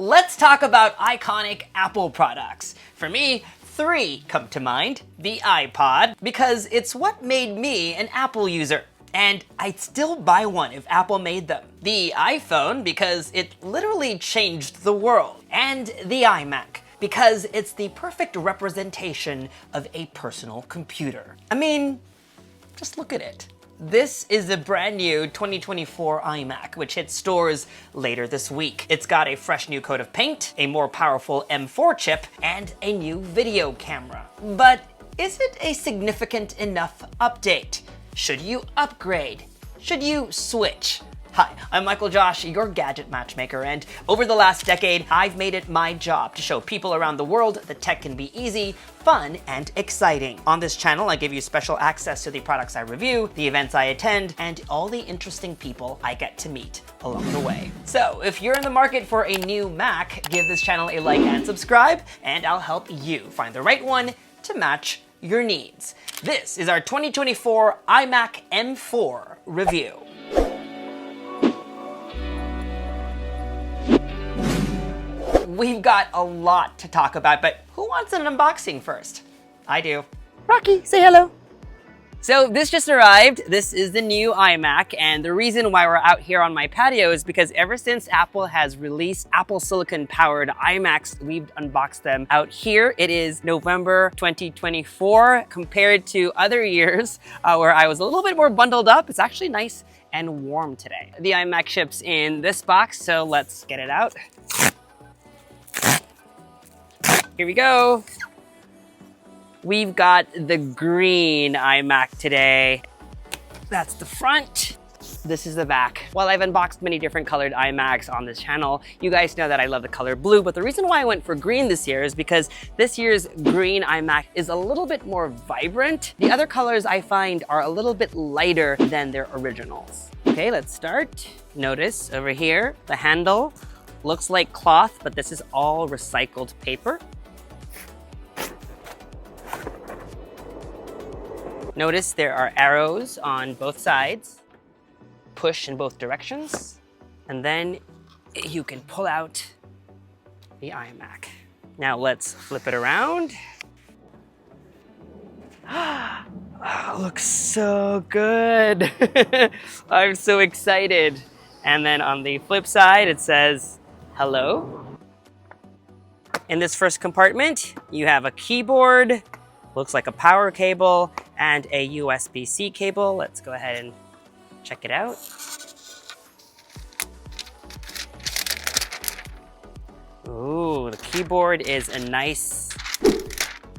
Let's talk about iconic Apple products. For me, 3 come to mind. The iPod, because it's what made me an Apple user. And I'd still buy one if Apple made them. The iPhone, because it literally changed the world. And the iMac, because it's the perfect representation of a personal computer. I mean, just look at it. This is the brand new 2024 iMac, which hits stores later this week. It's got a fresh new coat of paint, a more powerful M4 chip, and a new video camera. But is it a significant enough update? Should you upgrade? Should you switch? Hi, I'm MICHAELJOSH, your gadget matchmaker, and over the last decade, I've made it my job to show people around the world that tech can be easy, fun, and exciting. On this channel, I give you special access to the products I review, the events I attend, and all the interesting people I get to meet along the way. So if you're in the market for a new Mac, give this channel a like and subscribe, and I'll help you find the right one to match your needs. This is our 2024 iMac M4 review. We've got a lot to talk about, but who wants an unboxing first? I do. Rocky, say hello. So this just arrived. This is the new iMac, and the reason why we're out here on my patio is because ever since Apple has released Apple Silicon powered iMacs, we've unboxed them out here. It is November 2024 compared to other years where I was a little bit more bundled up. It's actually nice and warm today. The iMac ships in this box, so let's get it out. Here we go. We've got the green iMac today. That's the front. This is the back. While I've unboxed many different colored iMacs on this channel, you guys know that I love the color blue, but the reason why I went for green this year is because this year's green iMac is a little bit more vibrant. The other colors I find are a little bit lighter than their originals. Okay, let's start. Notice over here, the handle looks like cloth, but this is all recycled paper. Notice there are arrows on both sides, push in both directions, and then you can pull out the iMac. Now let's flip it around. Oh, looks so good. I'm so excited. And then on the flip side, it says, hello. In this first compartment, you have a keyboard, looks like a power cable, and a USB-C cable. Let's go ahead and check it out. Ooh, the keyboard is a nice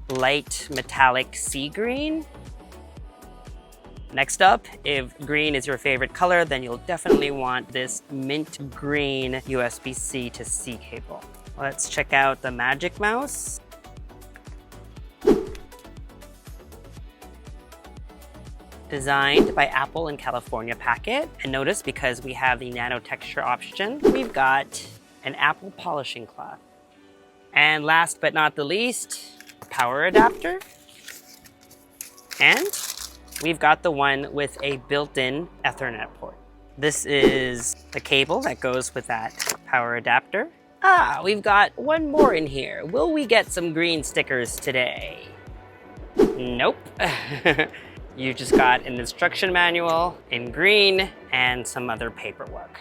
light metallic sea green. Next up, if green is your favorite color, then you'll definitely want this mint green USB-C to C cable. Let's check out the Magic Mouse. Designed by Apple in California packet. And notice, because we have the nano texture option, we've got an Apple polishing cloth. And last but not the least, power adapter. And we've got the one with a built-in Ethernet port. This is the cable that goes with that power adapter. Ah, we've got one more in here. Will we get some green stickers today? Nope. You just got an instruction manual in green and some other paperwork.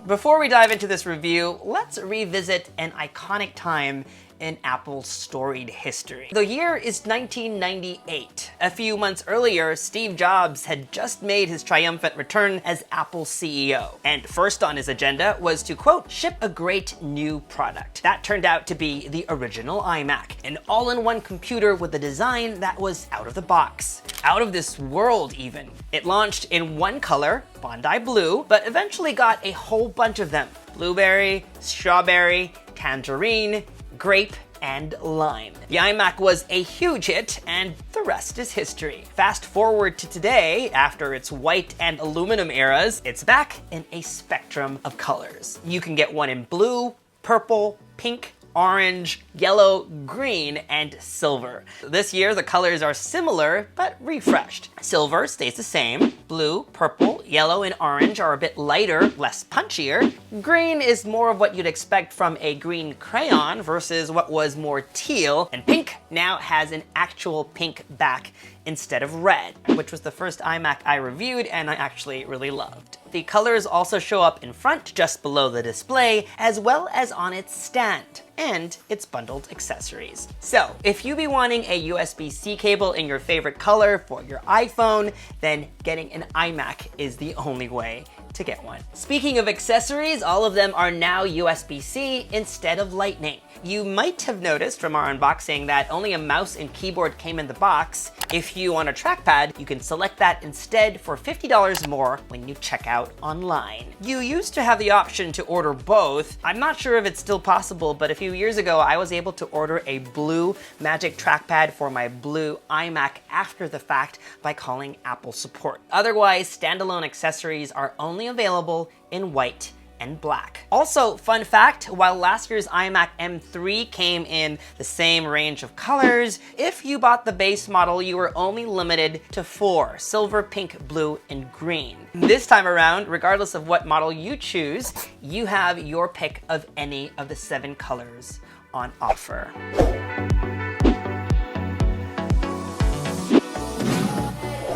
Before we dive into this review, let's revisit an iconic time in Apple's storied history. The year is 1998. A few months earlier, Steve Jobs had just made his triumphant return as Apple's CEO. And first on his agenda was to, quote, ship a great new product. That turned out to be the original iMac, an all-in-one computer with a design that was out of the box. Out of this world, even. It launched in one color, Bondi Blue, but eventually got a whole bunch of them. Blueberry, strawberry, tangerine, grape, and lime. The iMac was a huge hit, and the rest is history. Fast forward to today, after its white and aluminum eras, it's back in a spectrum of colors. You can get one in blue, purple, pink, orange, yellow, green, and silver. This year, the colors are similar, but refreshed. Silver stays the same. Blue, purple, yellow, and orange are a bit lighter, less punchier. Green is more of what you'd expect from a green crayon versus what was more teal. And pink now has an actual pink back instead of red, which was the first iMac I reviewed and I actually really loved. The colors also show up in front, just below the display, as well as on its stand and its bundled accessories. So if you be wanting a USB-C cable in your favorite color for your iPhone, then getting an iMac is the only way to get one. Speaking of accessories, all of them are now USB-C instead of Lightning. You might have noticed from our unboxing that only a mouse and keyboard came in the box. If you want a trackpad, you can select that instead for $50 more when you check out online. You used to have the option to order both. I'm not sure if it's still possible, but a few years ago, I was able to order a blue Magic Trackpad for my blue iMac after the fact by calling Apple support. Otherwise, standalone accessories are only available in white and black. Also, fun fact, while last year's iMac M3 came in the same range of colors, if you bought the base model, you were only limited to 4: silver, pink, blue, and green. This time around, regardless of what model you choose, you have your pick of any of the 7 colors on offer.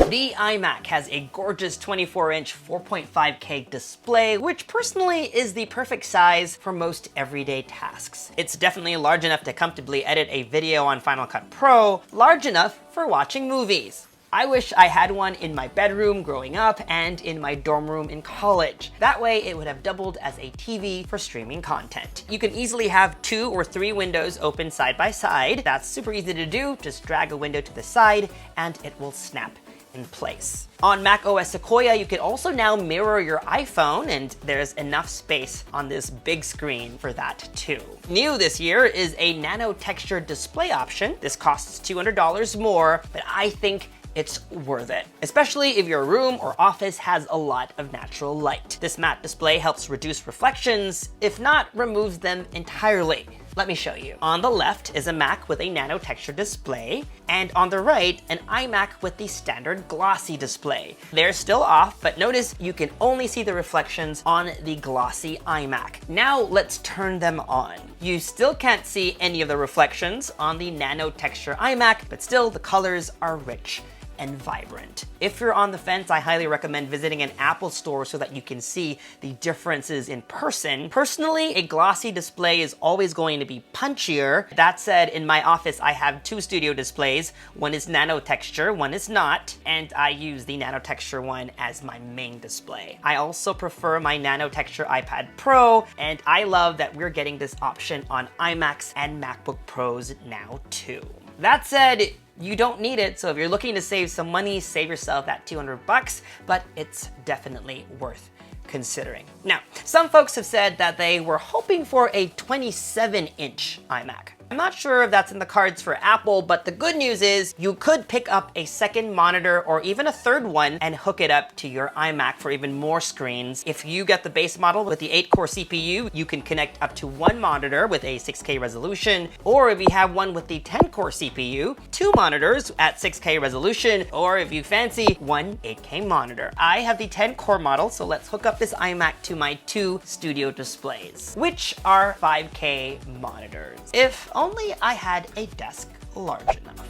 The iMac has a gorgeous 24-inch 4.5K display, which personally is the perfect size for most everyday tasks. It's definitely large enough to comfortably edit a video on Final Cut Pro, large enough for watching movies. I wish I had one in my bedroom growing up and in my dorm room in college. That way it would have doubled as a TV for streaming content. You can easily have 2 or 3 windows open side by side. That's super easy to do. Just drag a window to the side and it will snap in place. On macOS Sequoia, you can also now mirror your iPhone, and there's enough space on this big screen for that too. New this year is a nano texture display option. This costs $200 more, but I think it's worth it, especially if your room or office has a lot of natural light. This matte display helps reduce reflections, if not removes them entirely. Let me show you. On the left is a Mac with a nano texture display, and on the right, an iMac with the standard glossy display. They're still off, but notice you can only see the reflections on the glossy iMac. Now let's turn them on. You still can't see any of the reflections on the nano texture iMac, but still the colors are rich and vibrant. If you're on the fence, I highly recommend visiting an Apple store so that you can see the differences in person. Personally, a glossy display is always going to be punchier. That said, in my office, I have 2 studio displays. One is nano texture, one is not, and I use the nano texture one as my main display. I also prefer my nano texture iPad Pro, and I love that we're getting this option on iMacs and MacBook Pros now too. That said, you don't need it, so if you're looking to save some money, save yourself that $200, but it's definitely worth considering. Now, some folks have said that they were hoping for a 27-inch iMac. I'm not sure if that's in the cards for Apple, but the good news is you could pick up a second monitor or even a third one and hook it up to your iMac for even more screens. If you get the base model with the 8-core CPU, you can connect up to 1 monitor with a 6K resolution, or if you have one with the 10-core CPU, 2 monitors at 6K resolution, or if you fancy, 1 8K monitor. I have the 10-core model, so let's hook up this iMac to my 2 studio displays, which are 5K monitors. If only I had a desk large enough.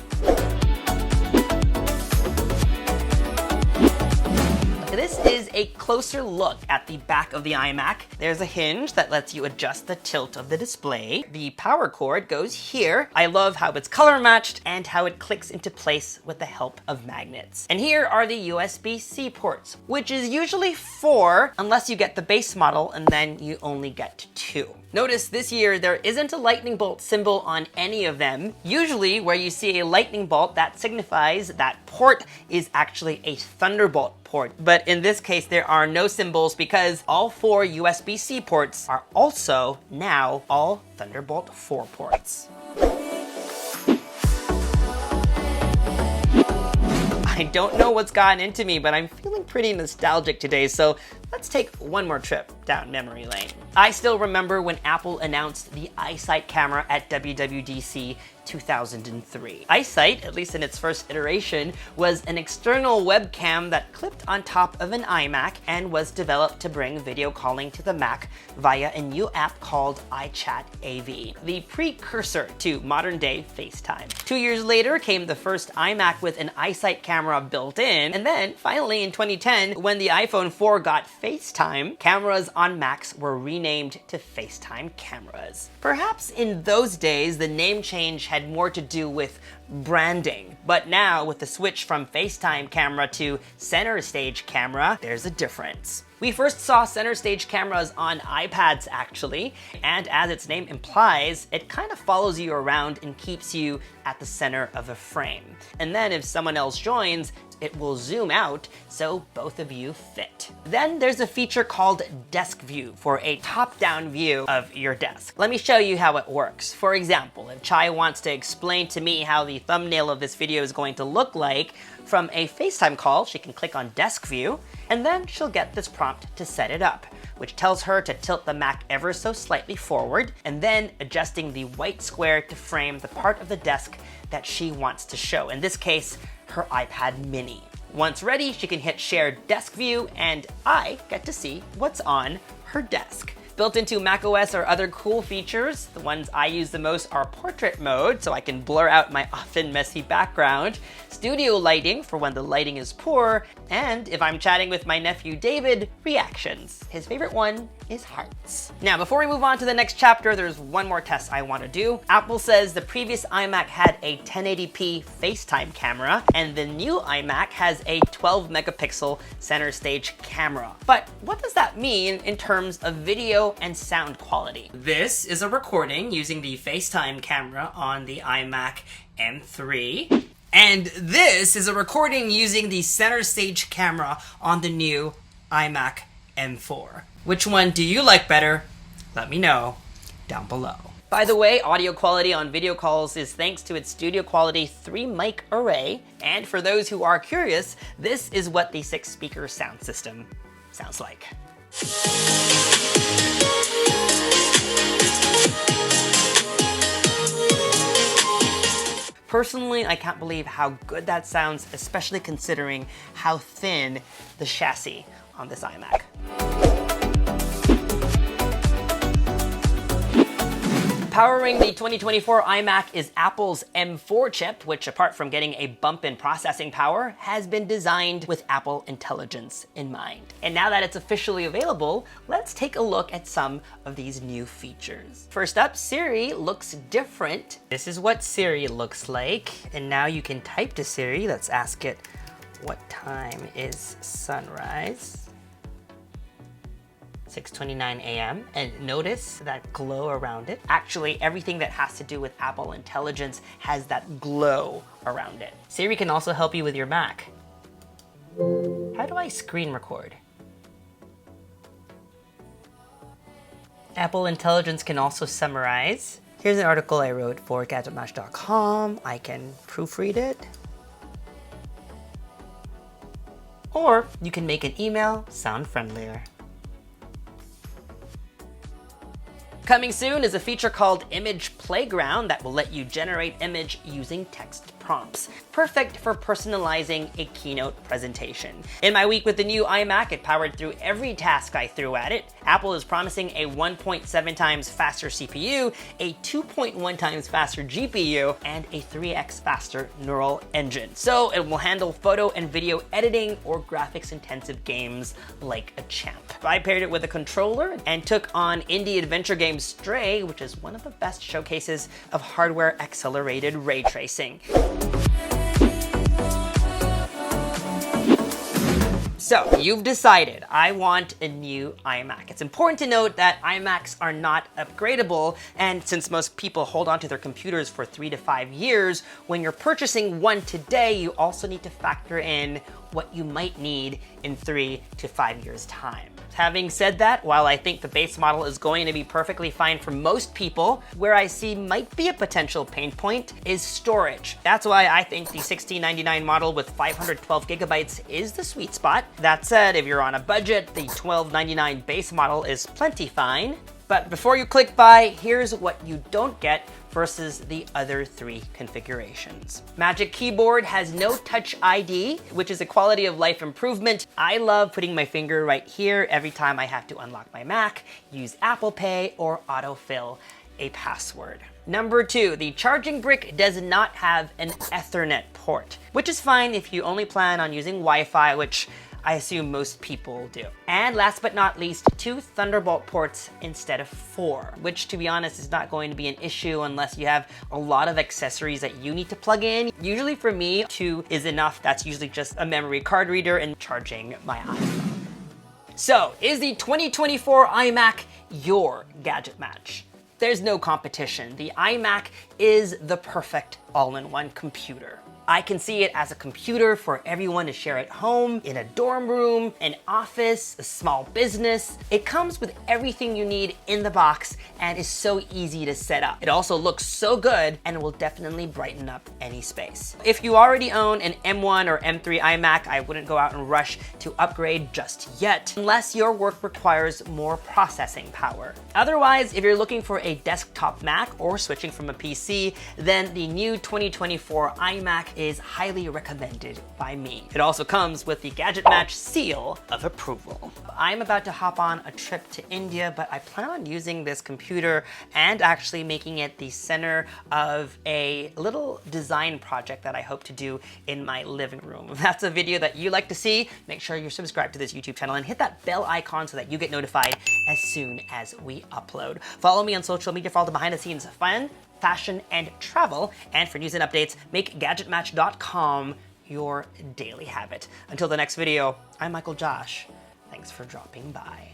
This is a closer look at the back of the iMac. There's a hinge that lets you adjust the tilt of the display. The power cord goes here. I love how it's color matched and how it clicks into place with the help of magnets. And here are the USB-C ports, which is usually 4 unless you get the base model, and then you only get 2. Notice this year there isn't a lightning bolt symbol on any of them. Usually where you see a lightning bolt, that signifies that port is actually a Thunderbolt port. But in this case, there are no symbols because all 4 USB-C ports are also now all Thunderbolt 4 ports. I don't know what's gotten into me, but I'm feeling pretty nostalgic today, so let's take one more trip down memory lane. I still remember when Apple announced the iSight camera at WWDC 2003. iSight, at least in its first iteration, was an external webcam that clipped on top of an iMac and was developed to bring video calling to the Mac via a new app called iChat AV, the precursor to modern-day FaceTime. 2 years later came the first iMac with an iSight camera built in, and then finally in 2010, when the iPhone 4 got FaceTime, cameras on Macs were renamed to FaceTime cameras. Perhaps in those days, the name change had more to do with branding, but now with the switch from FaceTime camera to CenterStage camera, there's a difference. We first saw CenterStage cameras on iPads actually, and as its name implies, it kind of follows you around and keeps you at the center of a frame. And then if someone else joins, it will zoom out so both of you fit. Then there's a feature called Desk View for a top-down view of your desk. Let me show you how it works. For example, if Chai wants to explain to me how the thumbnail of this video is going to look like from a FaceTime call, she can click on Desk View, and then she'll get this prompt to set it up, which tells her to tilt the Mac ever so slightly forward, and then adjusting the white square to frame the part of the desk that she wants to show. In this case, her iPad mini. Once ready, she can hit Share Desk View, and I get to see what's on her desk. Built into macOS are other cool features. The ones I use the most are portrait mode, so I can blur out my often messy background, studio lighting for when the lighting is poor, and if I'm chatting with my nephew David, reactions. His favorite one is hearts. Now, before we move on to the next chapter, there's one more test I want to do. Apple says the previous iMac had a 1080p FaceTime camera, and the new iMac has a 12 megapixel CenterStage camera. But what does that mean in terms of video and sound quality? This is a recording using the FaceTime camera on the iMac M3. And this is a recording using the CenterStage camera on the new iMac M4. Which one do you like better? Let me know down below. By the way, audio quality on video calls is thanks to its studio quality 3-mic array. And for those who are curious, this is what the 6-speaker sound system sounds like. Personally, I can't believe how good that sounds, especially considering how thin the chassis on this iMac. Powering the 2024 iMac is Apple's M4 chip, which apart from getting a bump in processing power, has been designed with Apple Intelligence in mind. And now that it's officially available, let's take a look at some of these new features. First up, Siri looks different. This is what Siri looks like. And now you can type to Siri. Let's ask it, what time is sunrise? 6:29 a.m. and notice that glow around it. Actually, everything that has to do with Apple Intelligence has that glow around it. Siri can also help you with your Mac. How do I screen record? Apple Intelligence can also summarize. Here's an article I wrote for GadgetMatch.com. I can proofread it. Or you can make an email sound friendlier. Coming soon is a feature called Image Playground that will let you generate image using text prompts. Perfect for personalizing a keynote presentation. In my week with the new iMac, it powered through every task I threw at it. Apple is promising a 1.7 times faster CPU, a 2.1 times faster GPU, and a 3x faster neural engine. So it will handle photo and video editing or graphics-intensive games like a champ. I paired it with a controller and took on indie adventure game Stray, which is one of the best showcases of hardware-accelerated ray tracing. So you've decided, I want a new iMac. It's important to note that iMacs are not upgradable, and since most people hold onto their computers for 3 to 5 years, when you're purchasing one today, you also need to factor in what you might need in 3 to 5 years' time. Having said that, while I think the base model is going to be perfectly fine for most people, where I see might be a potential pain point is storage. That's why I think the $1699 model with 512 gigabytes is the sweet spot. That said, if you're on a budget, the $1299 base model is plenty fine. But before you click buy, here's what you don't get versus the other 3 configurations. Magic Keyboard has no Touch ID, which is a quality of life improvement. I love putting my finger right here every time I have to unlock my Mac, use Apple Pay, or autofill a password. Number 2, the charging brick does not have an Ethernet port, which is fine if you only plan on using Wi-Fi, which I assume most people do. And last but not least, 2 Thunderbolt ports instead of 4, which to be honest is not going to be an issue unless you have a lot of accessories that you need to plug in. Usually for me, 2 is enough. That's usually just a memory card reader and charging my iPhone. So, is the 2024 iMac your gadget match? There's no competition. The iMac is the perfect all-in-one computer. I can see it as a computer for everyone to share at home, in a dorm room, an office, a small business. It comes with everything you need in the box and is so easy to set up. It also looks so good and will definitely brighten up any space. If you already own an M1 or M3 iMac, I wouldn't go out and rush to upgrade just yet, unless your work requires more processing power. Otherwise, if you're looking for a desktop Mac or switching from a PC, then the new 2024 iMac is highly recommended by me. It also comes with the GadgetMatch seal of approval. I'm about to hop on a trip to India, but I plan on using this computer and actually making it the center of a little design project that I hope to do in my living room. If that's a video that you like to see, make sure you're subscribed to this YouTube channel and hit that bell icon so that you get notified as soon as we upload. Follow me on social media for all the behind the scenes fun, fashion, and travel. And for news and updates, make GadgetMatch.com your daily habit. Until the next video, I'm MICHAELJOSH. Thanks for dropping by.